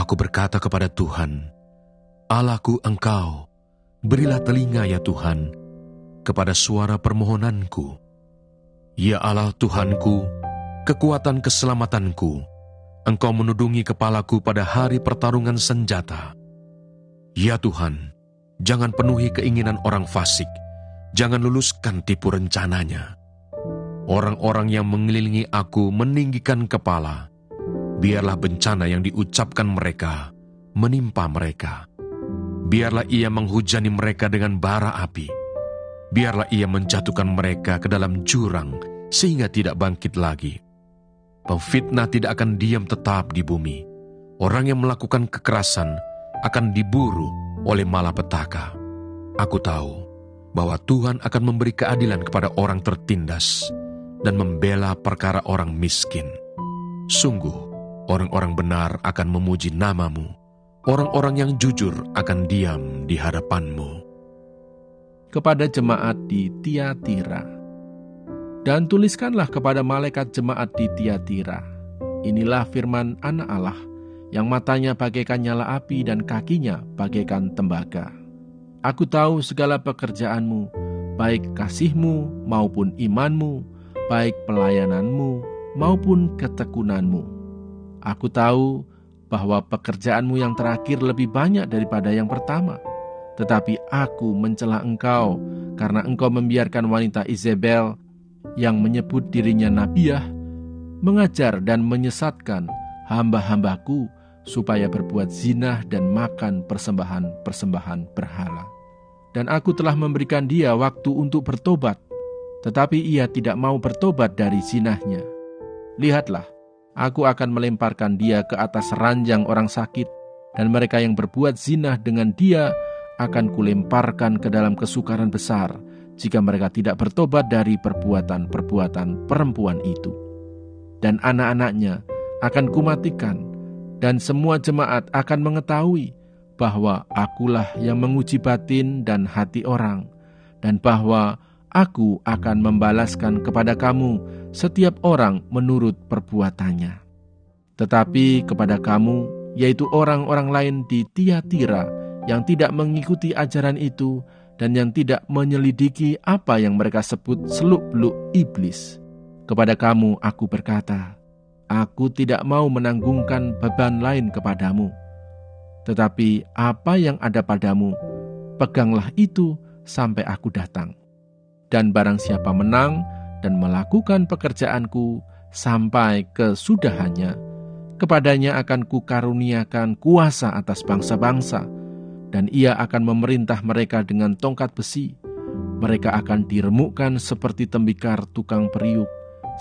Aku berkata kepada Tuhan, Allahku Engkau, berilah telinga ya Tuhan, kepada suara permohonanku. Ya Allah Tuhanku, kekuatan keselamatanku, Engkau menudungi kepalaku pada hari pertarungan senjata. Ya Tuhan, jangan penuhi keinginan orang fasik, jangan luluskan tipu rencananya. Orang-orang yang mengelilingi aku meninggikan kepala, biarlah bencana yang diucapkan mereka menimpa mereka. Biarlah ia menghujani mereka dengan bara api. Biarlah ia menjatuhkan mereka ke dalam jurang sehingga tidak bangkit lagi. Pemfitnah tidak akan diam tetap di bumi. Orang yang melakukan kekerasan akan diburu oleh malapetaka. Aku tahu bahwa Tuhan akan memberi keadilan kepada orang tertindas dan membela perkara orang miskin. Sungguh, orang-orang benar akan memuji nama-Mu. Orang-orang yang jujur akan diam di hadapan-Mu. Kepada jemaat di Tiatira. Dan tuliskanlah kepada malaikat jemaat di Tiatira. Inilah firman Anak Allah, yang matanya bagaikan nyala api dan kakinya bagaikan tembaga. Aku tahu segala pekerjaanmu, baik kasihmu maupun imanmu, baik pelayananmu maupun ketekunanmu. Aku tahu bahwa pekerjaanmu yang terakhir lebih banyak daripada yang pertama. Tetapi aku mencela engkau, karena engkau membiarkan wanita Izebel, yang menyebut dirinya nabiah, mengajar dan menyesatkan hamba-hambaku, supaya berbuat zinah dan makan persembahan-persembahan berhala. Dan aku telah memberikan dia waktu untuk bertobat, tetapi ia tidak mau bertobat dari zinahnya. Lihatlah, aku akan melemparkan dia ke atas ranjang orang sakit, dan mereka yang berbuat zinah dengan dia akan kulemparkan ke dalam kesukaran besar, jika mereka tidak bertobat dari perbuatan-perbuatan perempuan itu. Dan anak-anaknya akan kumatikan, dan semua jemaat akan mengetahui bahwa akulah yang menguji batin dan hati orang, dan bahwa aku akan membalaskan kepada kamu setiap orang menurut perbuatannya. Tetapi kepada kamu, yaitu orang-orang lain di Tiatira yang tidak mengikuti ajaran itu dan yang tidak menyelidiki apa yang mereka sebut seluk-beluk iblis, kepada kamu aku berkata, aku tidak mau menanggungkan beban lain kepadamu. Tetapi apa yang ada padamu, peganglah itu sampai aku datang. Dan barang siapa menang dan melakukan pekerjaanku sampai kesudahannya, kepadanya akan kukaruniakan kuasa atas bangsa-bangsa, dan ia akan memerintah mereka dengan tongkat besi. Mereka akan diremukkan seperti tembikar tukang periuk,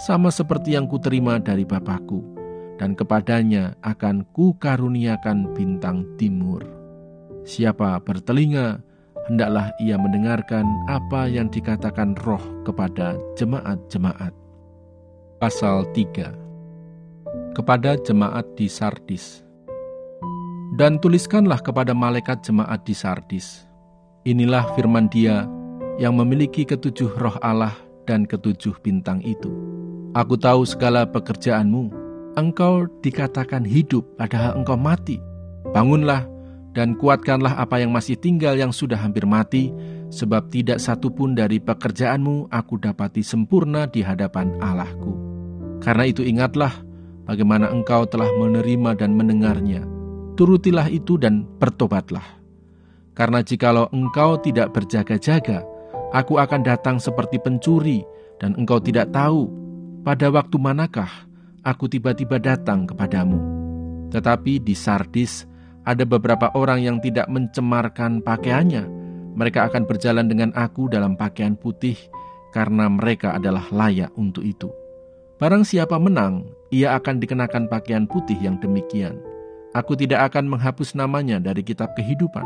sama seperti yang kuterima dari Bapakku, dan kepadanya akan kukaruniakan bintang timur. Siapa bertelinga, hendaklah ia mendengarkan apa yang dikatakan Roh kepada jemaat-jemaat. Pasal 3. Kepada jemaat di Sardis. Dan tuliskanlah kepada malaikat jemaat di Sardis. Inilah firman Dia yang memiliki ketujuh roh Allah dan ketujuh bintang itu. Aku tahu segala pekerjaanmu. Engkau dikatakan hidup, padahal engkau mati. Bangunlah dan kuatkanlah apa yang masih tinggal yang sudah hampir mati, sebab tidak satu pun dari pekerjaanmu aku dapati sempurna di hadapan Allahku. Karena itu ingatlah bagaimana engkau telah menerima dan mendengarnya. Turutilah itu dan bertobatlah. Karena jikalau engkau tidak berjaga-jaga, aku akan datang seperti pencuri, dan engkau tidak tahu pada waktu manakah aku tiba-tiba datang kepadamu. Tetapi di Sardis ada beberapa orang yang tidak mencemarkan pakaiannya. Mereka akan berjalan dengan aku dalam pakaian putih, karena mereka adalah layak untuk itu. Barang siapa menang, ia akan dikenakan pakaian putih yang demikian. Aku tidak akan menghapus namanya dari kitab kehidupan,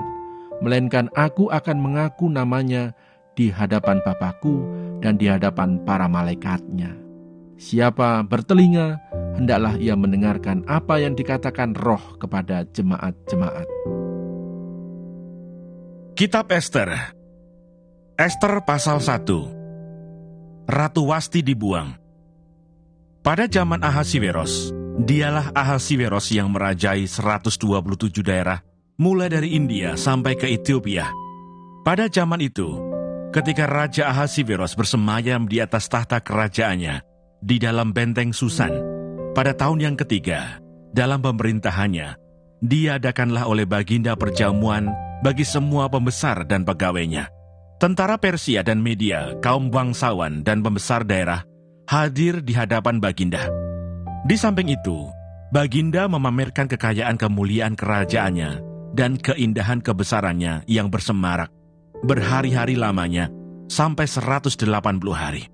melainkan aku akan mengaku namanya di hadapan Bapakku dan di hadapan para malaikatnya. Siapa bertelinga, hendaklah ia mendengarkan apa yang dikatakan Roh kepada jemaat-jemaat. Kitab Ester. Ester pasal 1. Ratu Wasti dibuang. Pada zaman Ahasiweros, Dialah Ahasiweros yang merajai 127 daerah, mulai dari India sampai ke Ethiopia. Pada zaman itu, ketika Raja Ahasiweros bersemayam di atas tahta kerajaannya, di dalam benteng Susan, pada tahun yang ketiga, dalam pemerintahannya, diadakanlah oleh Baginda perjamuan bagi semua pembesar dan pegawainya. Tentara Persia dan Media, kaum bangsawan dan pembesar daerah, hadir di hadapan Baginda. Di samping itu, Baginda memamerkan kekayaan kemuliaan kerajaannya dan keindahan kebesarannya yang bersemarak, berhari-hari lamanya, sampai 180 hari.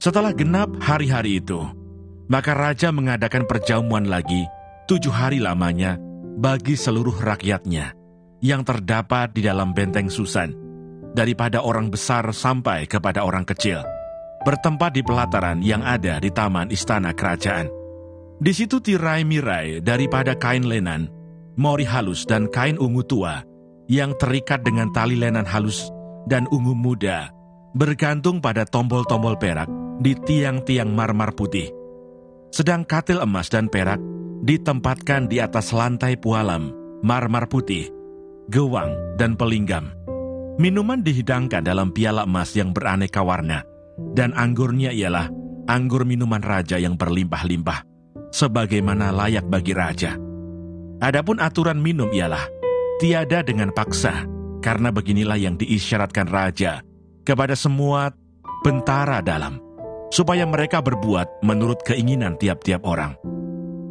Setelah genap hari-hari itu, maka Raja mengadakan perjamuan lagi 7 hari lamanya bagi seluruh rakyatnya yang terdapat di dalam benteng Susan, daripada orang besar sampai kepada orang kecil, bertempat di pelataran yang ada di taman istana kerajaan. Di situ tirai-mirai daripada kain lenan, mori halus dan kain ungu tua yang terikat dengan tali lenan halus dan ungu muda, bergantung pada tombol-tombol perak di tiang-tiang marmar putih. Sedang katil emas dan perak ditempatkan di atas lantai pualam, marmar putih, gewang, dan pelinggam. Minuman dihidangkan dalam piala emas yang beraneka warna, dan anggurnya ialah anggur minuman raja yang berlimpah-limpah, sebagaimana layak bagi raja. Adapun aturan minum ialah tiada dengan paksa, karena beginilah yang diisyaratkan raja kepada semua bentara dalam, supaya mereka berbuat menurut keinginan tiap-tiap orang.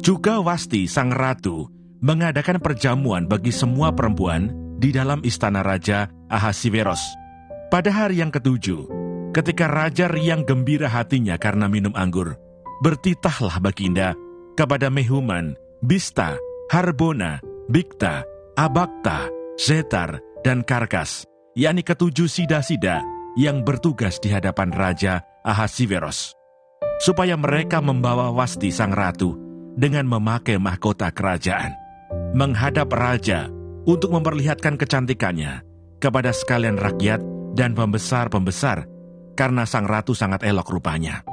Juga Wasti sang ratu mengadakan perjamuan bagi semua perempuan di dalam istana Raja Ahasiweros. Pada hari yang ketujuh, ketika raja riang gembira hatinya karena minum anggur, bertitahlah Baginda kepada Mehuman, Bista, Harbona, Bikta, Abakta, Zetar, dan Karkas, yakni ketujuh sida-sida yang bertugas di hadapan Raja Ahasiweros, supaya mereka membawa Wasti sang ratu dengan memakai mahkota kerajaan, menghadap raja untuk memperlihatkan kecantikannya kepada sekalian rakyat dan pembesar-pembesar, karena sang ratu sangat elok rupanya.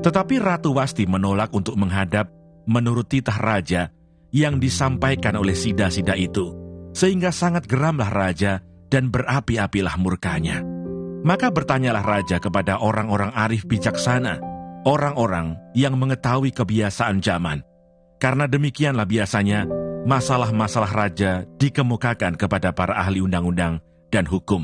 Tetapi Ratu Wasti menolak untuk menghadap menurut titah raja yang disampaikan oleh sida-sida itu, sehingga sangat geramlah raja dan berapi-apilah murkanya. Maka bertanyalah raja kepada orang-orang arif bijaksana, orang-orang yang mengetahui kebiasaan zaman, karena demikianlah biasanya masalah-masalah raja dikemukakan kepada para ahli undang-undang dan hukum.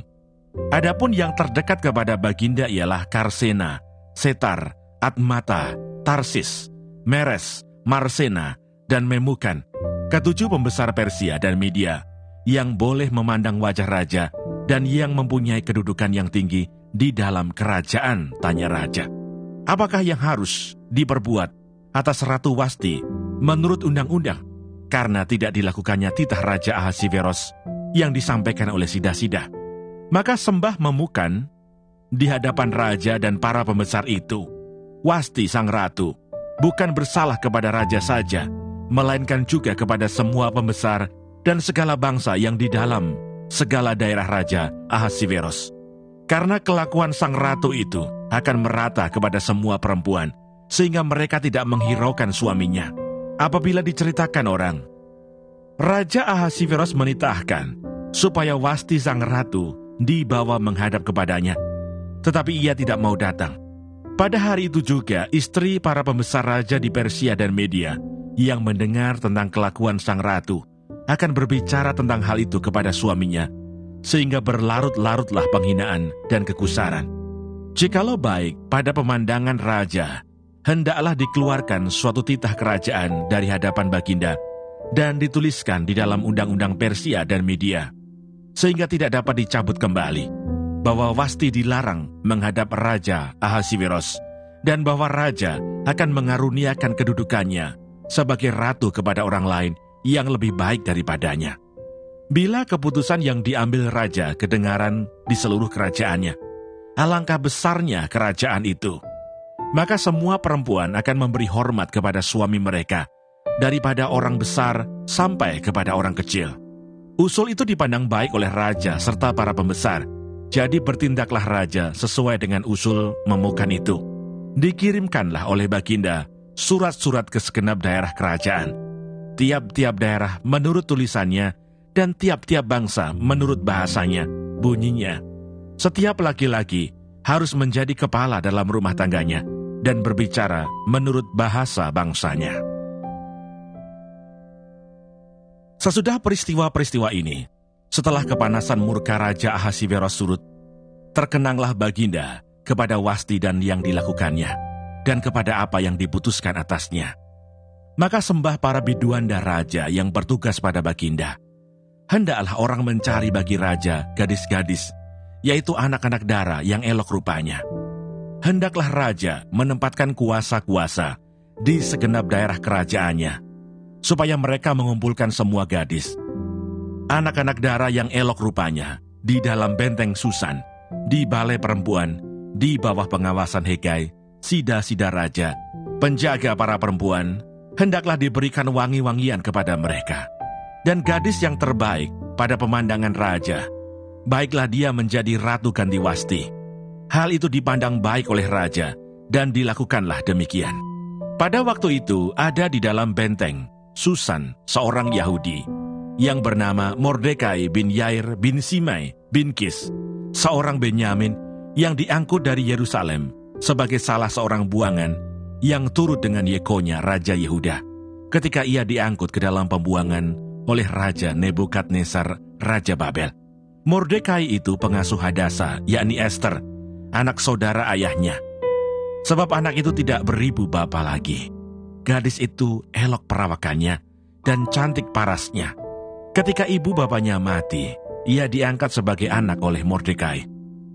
Adapun yang terdekat kepada Baginda ialah Karsena, Setar, Admata, Tarsis, Meres, Marsena, dan Memukan, ketujuh pembesar Persia dan Media, yang boleh memandang wajah raja dan yang mempunyai kedudukan yang tinggi di dalam kerajaan, tanya raja. Apakah yang harus diperbuat atas Ratu Wasti menurut undang-undang, karena tidak dilakukannya titah Raja Ahasiweros yang disampaikan oleh sida-sida? Maka sembah Memukan di hadapan raja dan para pembesar itu, Wasti sang ratu bukan bersalah kepada raja saja, melainkan juga kepada semua pembesar dan segala bangsa yang di dalam segala daerah Raja Ahasiweros. Karena kelakuan sang ratu itu akan merata kepada semua perempuan, sehingga mereka tidak menghiraukan suaminya. Apabila diceritakan orang, Raja Ahasiweros menitahkan supaya Wasti sang ratu dibawa menghadap kepadanya, tetapi ia tidak mau datang. Pada hari itu juga istri para pembesar raja di Persia dan Media yang mendengar tentang kelakuan sang ratu akan berbicara tentang hal itu kepada suaminya, sehingga berlarut-larutlah penghinaan dan kekusaran. Jikalau baik pada pemandangan raja, hendaklah dikeluarkan suatu titah kerajaan dari hadapan Baginda dan dituliskan di dalam undang-undang Persia dan Media, sehingga tidak dapat dicabut kembali, bahwa Wasti dilarang menghadap Raja Ahasiweros, dan bahwa raja akan mengaruniakan kedudukannya sebagai ratu kepada orang lain yang lebih baik daripadanya. Bila keputusan yang diambil raja kedengaran di seluruh kerajaannya, alangkah besarnya kerajaan itu, maka semua perempuan akan memberi hormat kepada suami mereka, daripada orang besar sampai kepada orang kecil. Usul itu dipandang baik oleh raja serta para pembesar, jadi bertindaklah raja sesuai dengan usul Memukan itu. Dikirimkanlah oleh Baginda surat-surat ke segenap daerah kerajaan. Tiap-tiap daerah menurut tulisannya dan tiap-tiap bangsa menurut bahasanya, bunyinya. Setiap laki-laki harus menjadi kepala dalam rumah tangganya dan berbicara menurut bahasa bangsanya. Sesudah peristiwa-peristiwa ini, setelah kepanasan murka Raja Ahasiweros surut, terkenanglah Baginda kepada Wasti dan yang dilakukannya, dan kepada apa yang diputuskan atasnya. Maka sembah para biduanda raja yang bertugas pada Baginda. Hendaklah orang mencari bagi raja gadis-gadis, yaitu anak-anak dara yang elok rupanya. Hendaklah raja menempatkan kuasa-kuasa di segenap daerah kerajaannya, supaya mereka mengumpulkan semua gadis, anak-anak dara yang elok rupanya, di dalam benteng Susan, di balai perempuan, di bawah pengawasan Hegai, sida-sida raja, penjaga para perempuan, hendaklah diberikan wangi-wangian kepada mereka. Dan gadis yang terbaik pada pemandangan raja, baiklah dia menjadi ratu ganti Wasti. Hal itu dipandang baik oleh raja, dan dilakukanlah demikian. Pada waktu itu ada di dalam benteng Susan seorang Yahudi, yang bernama Mordekai bin Yair bin Simei bin Kis, seorang Benyamin yang diangkut dari Yerusalem sebagai salah seorang buangan yang turut dengan Yekonya Raja Yehuda, ketika ia diangkut ke dalam pembuangan oleh Raja Nebukadnezar, Raja Babel. Mordekai itu pengasuh Hadasa, yakni Ester, anak saudara ayahnya. Sebab anak itu tidak beribu bapa lagi. Gadis itu elok perawakannya dan cantik parasnya. Ketika ibu bapaknya mati, ia diangkat sebagai anak oleh Mordekai.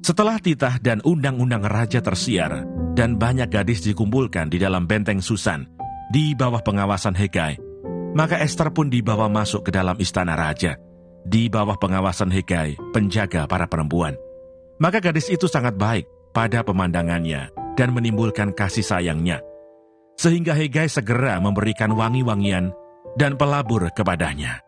Setelah titah dan undang-undang raja tersiar, dan banyak gadis dikumpulkan di dalam benteng Susan, di bawah pengawasan Hegai, maka Ester pun dibawa masuk ke dalam istana raja, di bawah pengawasan Hegai, penjaga para perempuan. Maka gadis itu sangat baik pada pemandangannya dan menimbulkan kasih sayangnya, sehingga Hegai segera memberikan wangi-wangian dan pelabur kepadanya.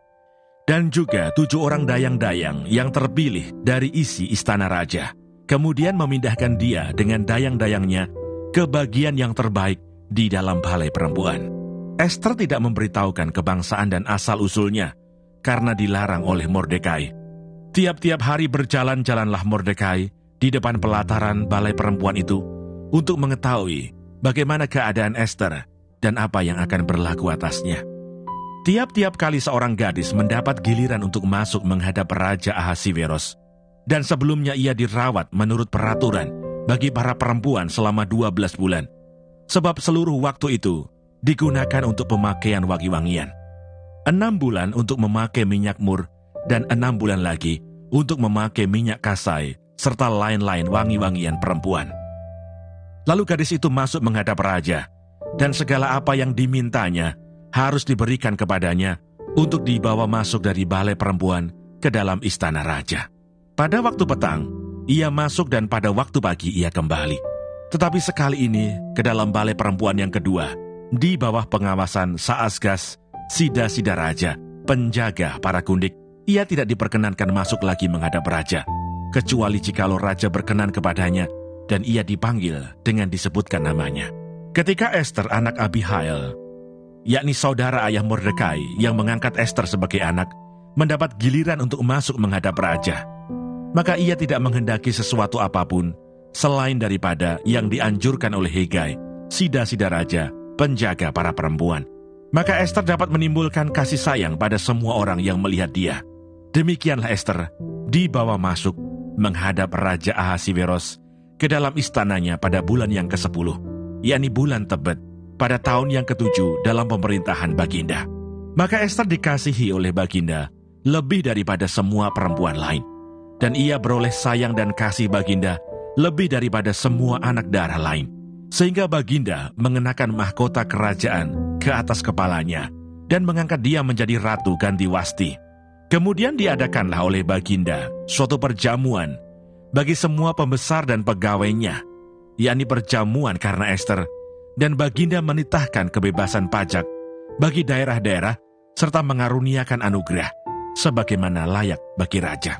Dan juga 7 orang dayang-dayang yang terpilih dari isi istana raja, kemudian memindahkan dia dengan dayang-dayangnya ke bagian yang terbaik di dalam balai perempuan. Ester tidak memberitahukan kebangsaan dan asal-usulnya, karena dilarang oleh Mordekai. Tiap-tiap hari berjalan-jalanlah Mordekai di depan pelataran balai perempuan itu, untuk mengetahui bagaimana keadaan Ester dan apa yang akan berlaku atasnya. Tiap-tiap kali seorang gadis mendapat giliran untuk masuk menghadap Raja Ahasiweros, dan sebelumnya ia dirawat menurut peraturan bagi para perempuan selama 12 bulan, sebab seluruh waktu itu digunakan untuk pemakaian wangi-wangian. 6 bulan untuk memakai minyak mur, dan 6 bulan lagi untuk memakai minyak kasai, serta lain-lain wangi-wangian perempuan. Lalu gadis itu masuk menghadap raja, dan segala apa yang dimintanya harus diberikan kepadanya untuk dibawa masuk dari balai perempuan ke dalam istana raja. Pada waktu petang, ia masuk, dan pada waktu pagi ia kembali. Tetapi sekali ini ke dalam balai perempuan yang kedua, di bawah pengawasan Saasgas, sida-sida raja, penjaga para kundik, ia tidak diperkenankan masuk lagi menghadap raja, kecuali jikalau raja berkenan kepadanya, dan ia dipanggil dengan disebutkan namanya. Ketika Ester anak Abihail, yakni saudara ayah Mordekai yang mengangkat Ester sebagai anak, mendapat giliran untuk masuk menghadap raja, maka ia tidak menghendaki sesuatu apapun selain daripada yang dianjurkan oleh Hegai, sida-sida raja, penjaga para perempuan. Maka Ester dapat menimbulkan kasih sayang pada semua orang yang melihat dia. Demikianlah Ester dibawa masuk menghadap Raja Ahasiweros ke dalam istananya pada bulan yang ke-10, yakni bulan Tebet, pada tahun yang ke-7 dalam pemerintahan Baginda. Maka Ester dikasihi oleh Baginda lebih daripada semua perempuan lain, dan ia beroleh sayang dan kasih Baginda lebih daripada semua anak darah lain, sehingga Baginda mengenakan mahkota kerajaan ke atas kepalanya dan mengangkat dia menjadi ratu ganti Wasti. Kemudian diadakanlah oleh Baginda suatu perjamuan bagi semua pembesar dan pegawainya, yakni perjamuan karena Ester, dan Baginda menitahkan kebebasan pajak bagi daerah-daerah serta mengaruniakan anugerah sebagaimana layak bagi raja.